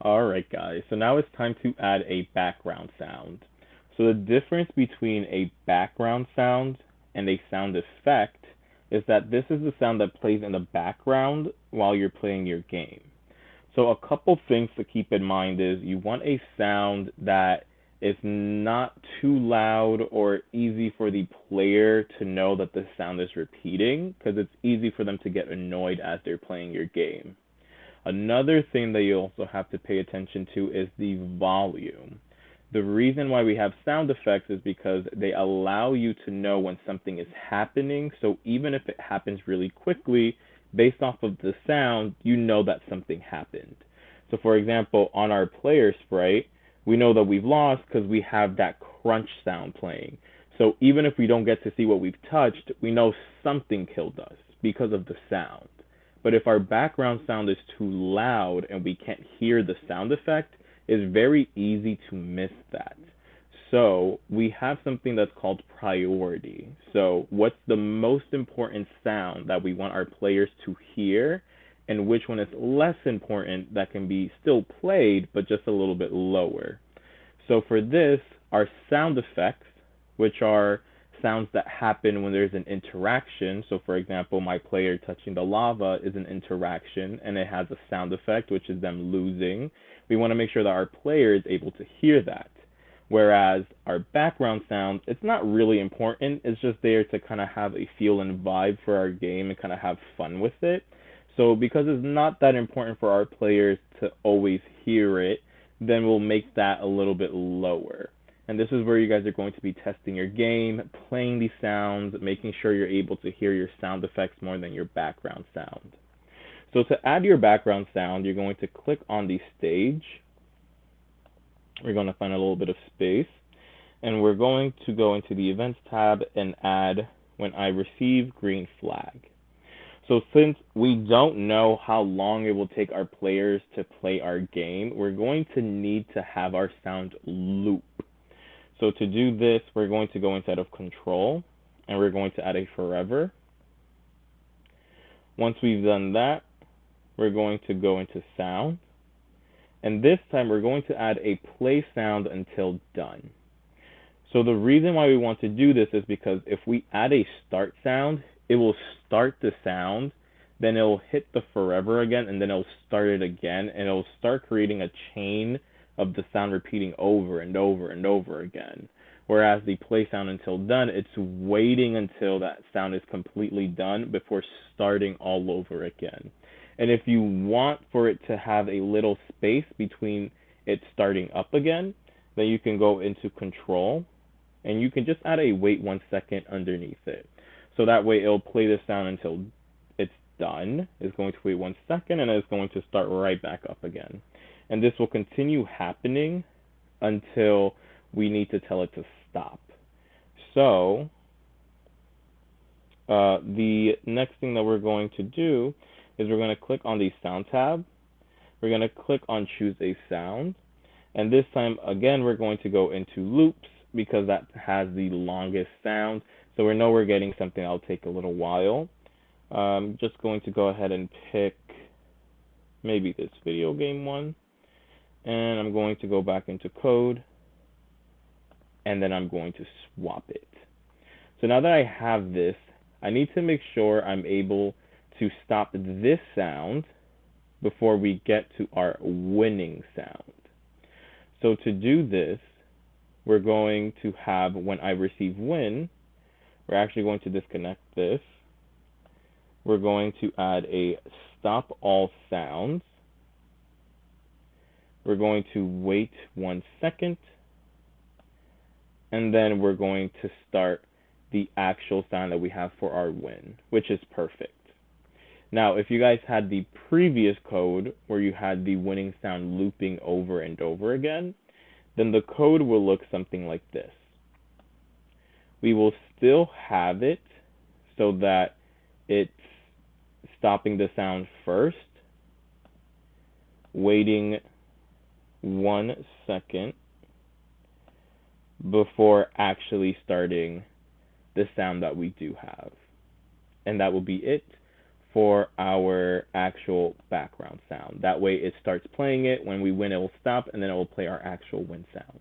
Alright guys, so now it's time to add a background sound. So the difference between a background sound and a sound effect is that this is the sound that plays in the background while you're playing your game. So a couple things to keep in mind is you want a sound that is not too loud or easy for the player to know that the sound is repeating, because it's easy for them to get annoyed as they're playing your game. Another thing that you also have to pay attention to is the volume. The reason why we have sound effects is because they allow you to know when something is happening. So even if it happens really quickly, based off of the sound, you know that something happened. So for example, on our player sprite, we know that we've lost because we have that crunch sound playing. So even if we don't get to see what we've touched, we know something killed us because of the sound. But if our background sound is too loud and we can't hear the sound effect, it's very easy to miss that. So we have something that's called priority. So what's the most important sound that we want our players to hear, and which one is less important that can be still played but just a little bit lower. So for this, our sound effects, which are sounds that happen when there's an interaction. So for example, my player touching the lava is an interaction and it has a sound effect, which is them losing. We want to make sure that our player is able to hear that. Whereas our background sound, it's not really important. It's just there to kind of have a feel and vibe for our game and kind of have fun with it. So because it's not that important for our players to always hear it, then we'll make that a little bit lower. And this is where you guys are going to be testing your game, playing these sounds, making sure you're able to hear your sound effects more than your background sound. So to add your background sound, you're going to click on the stage. We're going to find a little bit of space. And we're going to go into the Events tab and add When I Receive Green Flag. So since we don't know how long it will take our players to play our game, we're going to need to have our sound loop. So to do this, we're going to go inside of Control, and we're going to add a forever. Once we've done that, we're going to go into Sound, and this time we're going to add a play sound until done. So the reason why we want to do this is because if we add a start sound, it will start the sound, then it'll hit the forever again, and then it'll start it again, and it'll start creating a chain of the sound repeating over and over and over again. Whereas the play sound until done, it's waiting until that sound is completely done before starting all over again. And if you want for it to have a little space between it starting up again, then you can go into Control, and you can just add a wait 1 second underneath it. So that way it'll play the sound until it's done. It's going to wait 1 second, and it's going to start right back up again. And this will continue happening until we need to tell it to stop. So the next thing that we're going to do is we're going to click on the Sound tab. We're going to click on Choose a Sound. And this time, again, we're going to go into Loops because that has the longest sound. So we know we're getting something that'll take a little while. I'm just going to go ahead and pick maybe this video game one. And I'm going to go back into code, and then I'm going to swap it. So now that I have this, I need to make sure I'm able to stop this sound before we get to our winning sound. So to do this, we're going to have When I Receive Win, we're actually going to disconnect this. We're going to add a Stop All Sounds. We're going to wait 1 second, and then we're going to start the actual sound that we have for our win, which is perfect. Now, if you guys had the previous code where you had the winning sound looping over and over again, then the code will look something like this. We will still have it so that it's stopping the sound first, waiting 1 second before actually starting the sound that we do have. And that will be it for our actual background sound. That way it starts playing it. When we win, it will stop, and then it will play our actual win sound.